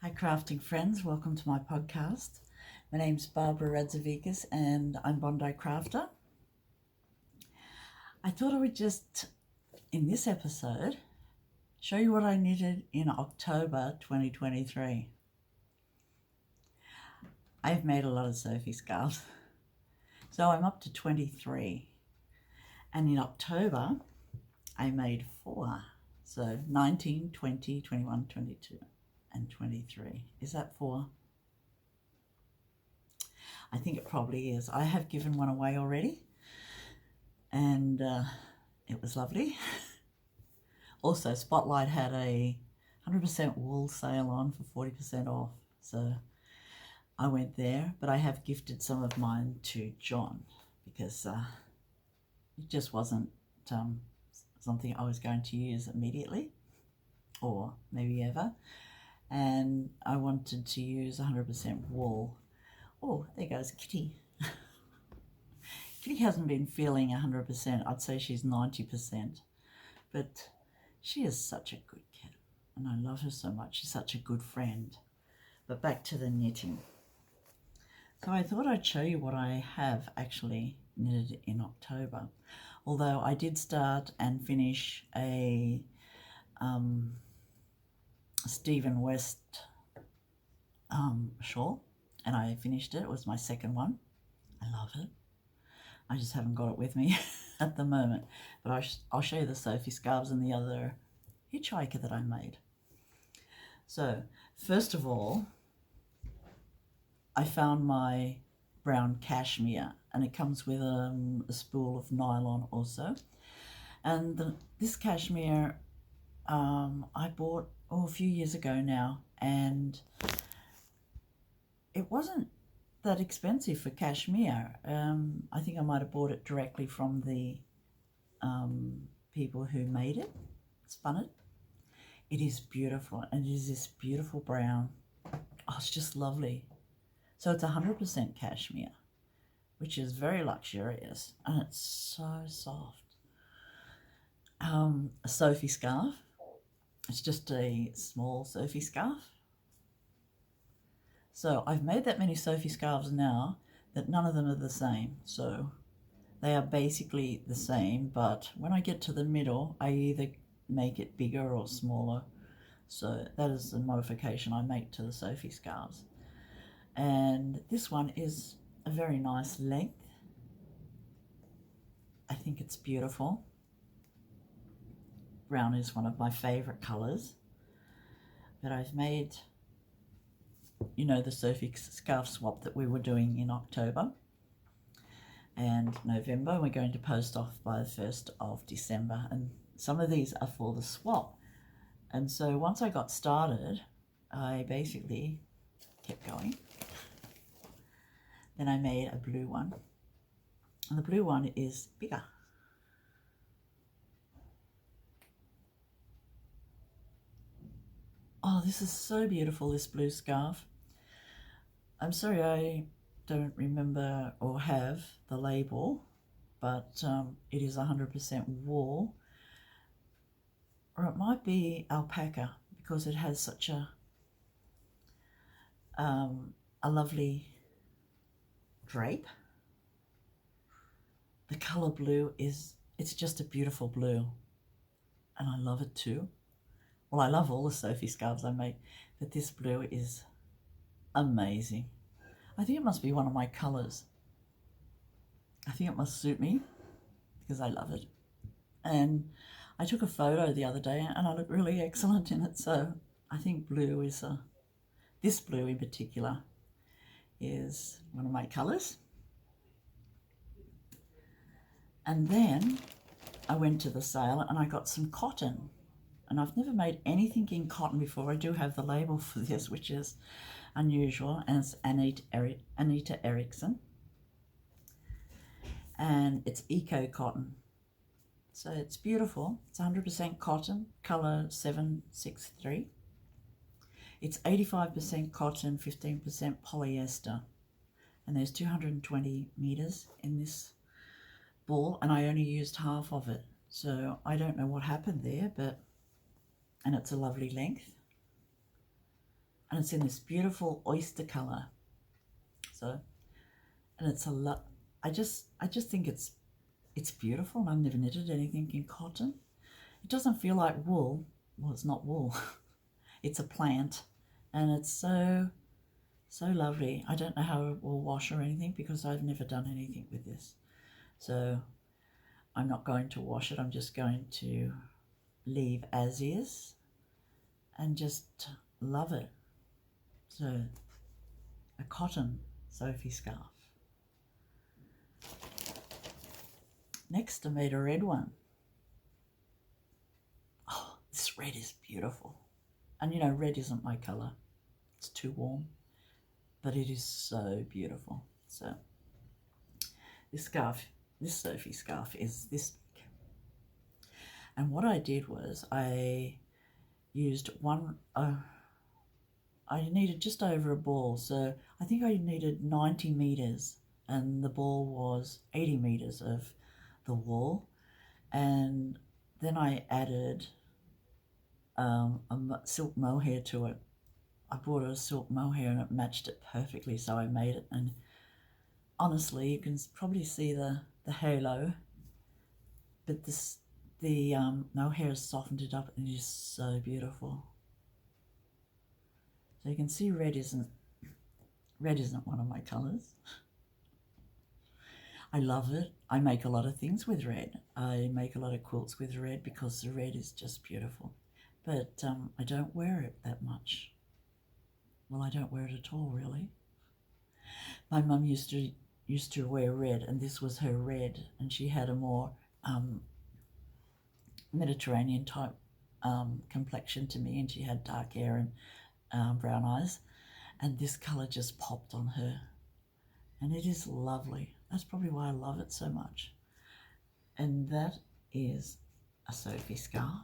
Hi crafting friends, welcome to my podcast. My name's Barbara Radzevicius and I'm Bondi Crafter. I thought I would just, in this episode, show you what I knitted in October 2023. I've made a lot of Sophie scarves, so I'm up to 23. And in October, I made 4. So 19, 20, 21, 22. And 23. Is that 4? I think it probably is. I have given one away already, and it was lovely. Also, Spotlight had a 100% wool sale on for 40% off, so I went there, but I have gifted some of mine to John because it just wasn't something I was going to use immediately, or maybe ever. And I wanted to use 100% wool. Oh, there goes Kitty. Kitty hasn't been feeling 100%. I'd say she's 90%. But she is such a good cat, and I love her so much. She's such a good friend. But back to the knitting. So I thought I'd show you what I have actually knitted in October. Although I did start and finish a Stephen West shawl, and I finished it. It was my second one. I love it. I just haven't got it with me at the moment, but I'll show you the Sophie scarves and the other hitchhiker that I made. So first of all, I found my brown cashmere, and it comes with a spool of nylon also. And this cashmere I bought a few years ago now, and it wasn't that expensive for cashmere. I think I might have bought it directly from the people who made it, spun it. It is beautiful, and it is this beautiful brown. Oh, it's just lovely. So it's 100% cashmere, which is very luxurious, and it's so soft. A Sophie scarf. It's just a small Sophie scarf. So I've made that many Sophie scarves now that none of them are the same. So they are basically the same, but when I get to the middle, I either make it bigger or smaller. So that is the modification I make to the Sophie scarves. And this one is a very nice length. I think it's beautiful. Brown is one of my favorite colors. But I've made, you know, the Sophie Scarf Swap that we were doing in October and November. We're going to post off by the 1st of December, and some of these are for the swap. And so once I got started, I basically kept going. Then I made a blue one, and the blue one is bigger. Oh, this is so beautiful, this blue scarf. I'm sorry I don't remember or have the label, but it is 100% wool, or it might be alpaca, because it has such a lovely drape. The color blue it's just a beautiful blue, and I love it too. Well, I love all the Sophie scarves I make, but this blue is amazing. I think it must be one of my colors. I think it must suit me because I love it. And I took a photo the other day and I look really excellent in it. So I think blue is, this blue in particular is one of my colors. And then I went to the sale and I got some cotton. And I've never made anything in cotton before. I do have the label for this, which is unusual, and it's Anita Erickson. And it's eco cotton. So it's beautiful. It's 100% cotton, color 763. It's 85% cotton, 15% polyester. And there's 220 meters in this ball, and I only used half of it. So I don't know what happened there, but, and it's a lovely length. and it's in this beautiful oyster color. So, and it's a lot. I just think it's beautiful. I've never knitted anything in cotton. It doesn't feel like wool. Well, it's not wool. It's a plant, and it's so lovely. I don't know how it will wash or anything because I've never done anything with this. So I'm not going to wash it. I'm just going to leave as is and just love it. So a cotton Sophie scarf. Next I made a red one. Oh, this red is beautiful. And you know, red isn't my colour. It's too warm. But it is so beautiful. So this scarf, this Sophie scarf is this big. And what I did was I used I needed just over a ball. So I think I needed 90 meters and the ball was 80 meters of the wool. And then I added a silk mohair to it. I bought a silk mohair and it matched it perfectly, so I made it. And honestly, you can probably see the halo, but the mohair has softened it up and it is so beautiful. So you can see red isn't one of my colours. I love it. I make a lot of things with red. I make a lot of quilts with red because the red is just beautiful. But I don't wear it that much. Well, I don't wear it at all, really. My mum used to wear red, and this was her red, and she had a more Mediterranean type complexion to me, and she had dark hair and brown eyes, and this colour just popped on her, and it is lovely. That's probably why I love it so much. And that is a Sophie scarf.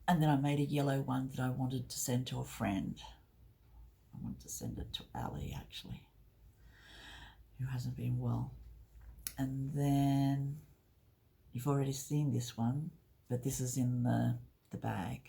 And then I made a yellow one that I wanted to send to a friend. I wanted to send it to Ali, actually, who hasn't been well. And then you've already seen this one, but this is in the bag.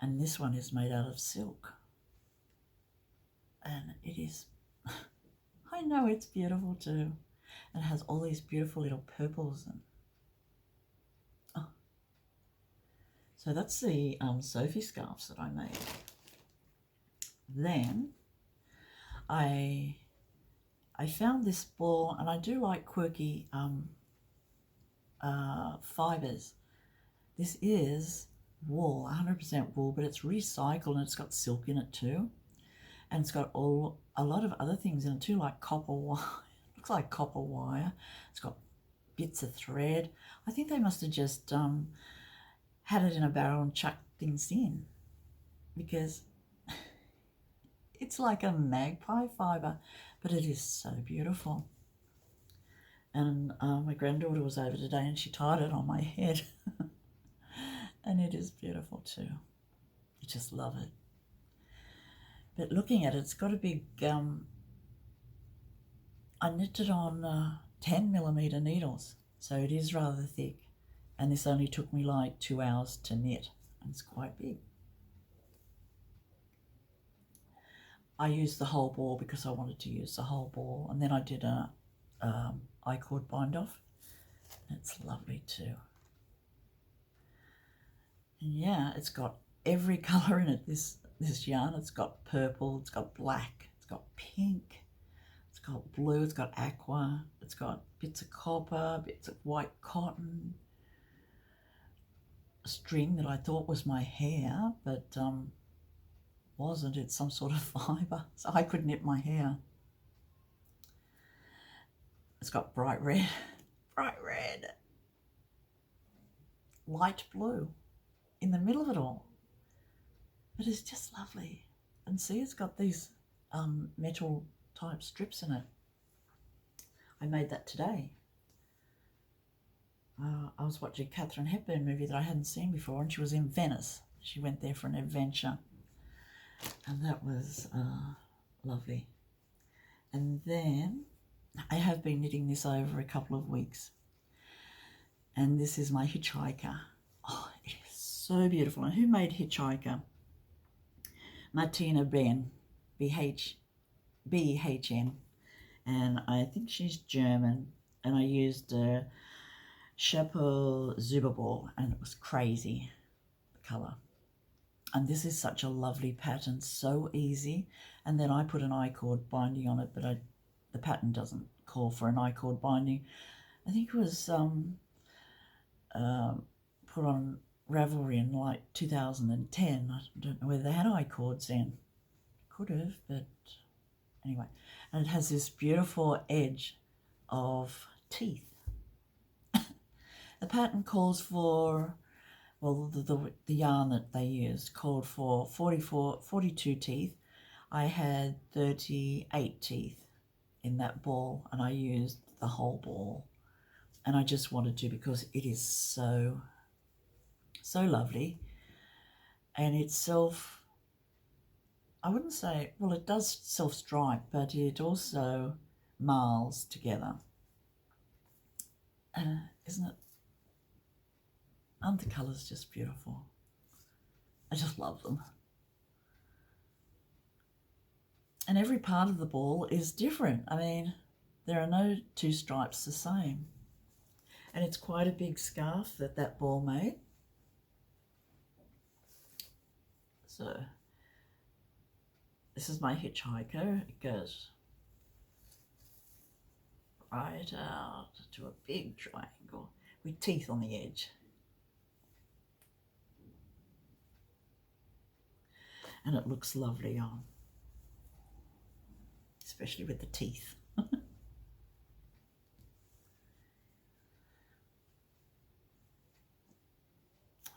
And this one is made out of silk. And it is, I know it's beautiful too. It has all these beautiful little purples. And oh. So that's the Sophie scarves that I made. Then I found this ball, and I do like quirky fibres. This is wool, 100% wool, but it's recycled and it's got silk in it too. And it's got a lot of other things in it too, like copper wire. Looks like copper wire. It's got bits of thread. I think they must have just had it in a barrel and chucked things in, because it's like a magpie fibre, but it is so beautiful. And my granddaughter was over today and she tied it on my head. And it is beautiful too. I just love it. But looking at it, it's got a big, I knitted on 10mm needles, so it is rather thick. And this only took me like 2 hours to knit, and it's quite big. I used the whole ball because I wanted to use the whole ball, and then I did a I-cord bind off. It's lovely too. And yeah, it's got every colour in it, this yarn. It's got purple, it's got black, it's got pink, it's got blue, it's got aqua, it's got bits of copper, bits of white cotton, a string that I thought was my hair, but wasn't. It's some sort of fibre, so I could knit my hair. It's got bright red, light blue in the middle of it all. But it's just lovely. And see, it's got these metal type strips in it. I made that today. I was watching a Katharine Hepburn movie that I hadn't seen before, and she was in Venice. She went there for an adventure, and that was lovely. And then I have been knitting this over a couple of weeks, and this is my Hitchhiker. Oh, it is So beautiful. And who made Hitchhiker? Martina Behm, BHM. And I think she's German. And I used Chapeau Zuberball, and it was crazy, the colour. And this is such a lovely pattern, so easy. And then I put an I-cord binding on it, but the pattern doesn't call for an I-cord binding. I think it was put on Ravelry in like 2010. I don't know whether they had I-cords then. Could have, but anyway. And it has this beautiful edge of teeth. The pattern calls for, well, the yarn that they used called for 42 teeth. I had 38 teeth in that ball, and I used the whole ball. And I just wanted to because it is so lovely. And it's I wouldn't say, well, it does self-stripe, but it also marls together. Isn't it? Aren't the colours just beautiful? I just love them. And every part of the ball is different. I mean, there are no two stripes the same. And it's quite a big scarf that ball made. So this is my Hitchhiker. It goes right out to a big triangle with teeth on the edge. And it looks lovely on, especially with the teeth.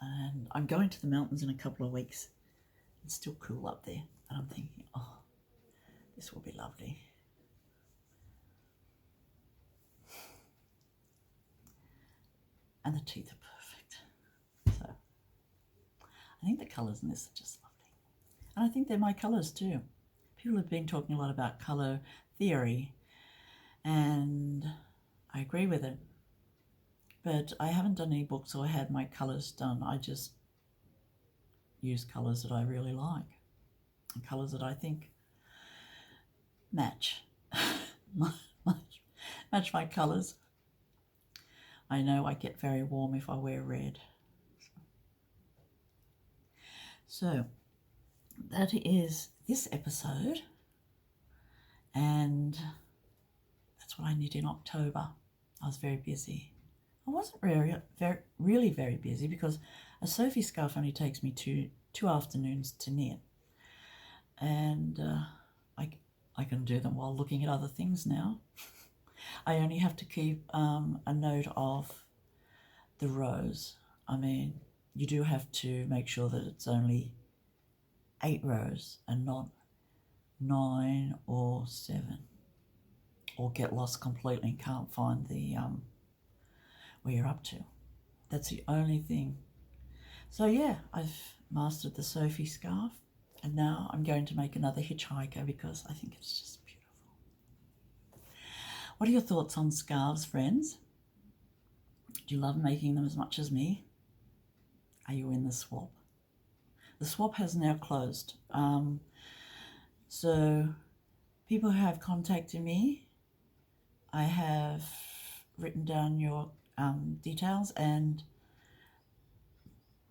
And I'm going to the mountains in a couple of weeks. It's still cool up there. And I'm thinking, oh, this will be lovely. And the teeth are perfect. So I think the colours in this are just lovely. And I think they're my colours too. People have been talking a lot about colour theory, and I agree with it. But I haven't done any books or had my colours done. I just use colours that I really like and colours that I think match match my colours. I know I get very warm if I wear red. So that is this episode, and that's what I did in October. I was very busy. I wasn't really very busy because a Sophie scarf only takes me two afternoons to knit, and I can do them while looking at other things now. I only have to keep a note of the rows. I mean, you do have to make sure that it's only 8 rows and not 9 or 7, or get lost completely and can't find the where you're up to. That's the only thing. So yeah, I've mastered the Sophie scarf, and now I'm going to make another Hitchhiker because I think it's just beautiful. What are your thoughts on scarves, friends? Do you love making them as much as me? Are you in the swap? The swap has now closed. So people who have contacted me, I have written down your details, and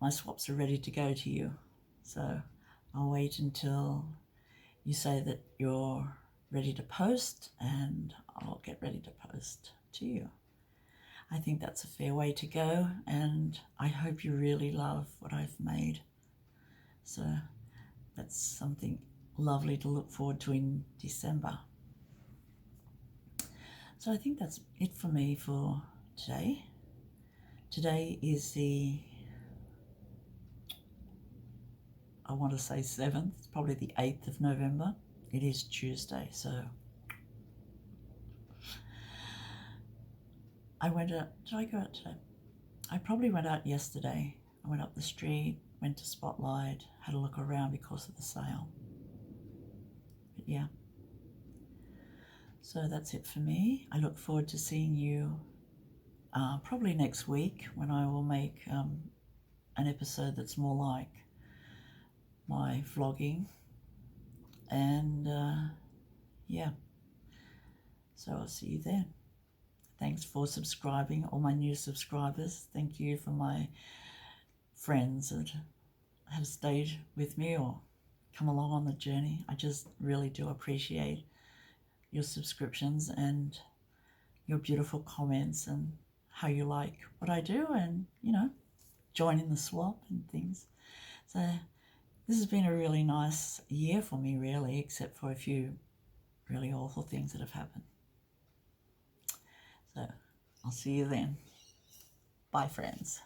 my swaps are ready to go to you. So I'll wait until you say that you're ready to post, and I'll get ready to post to you. I think that's a fair way to go, and I hope you really love what I've made. So that's something lovely to look forward to in December. So I think that's it for me for today. Today is I want to say 7th, it's probably the 8th of November. It is Tuesday, so I went out. Did I go out today? I probably went out yesterday. I went up the street, went to Spotlight, had a look around because of the sale. But yeah. So that's it for me. I look forward to seeing you probably next week, when I will make an episode that's more like my vlogging. And yeah, so I'll see you then. Thanks for subscribing, all my new subscribers. Thank you for my friends that have stayed with me or come along on the journey. I just really do appreciate your subscriptions and your beautiful comments and how you like what I do, and, you know, joining the swap and things. So this has been a really nice year for me, really, except for a few really awful things that have happened. So I'll see you then. Bye, friends.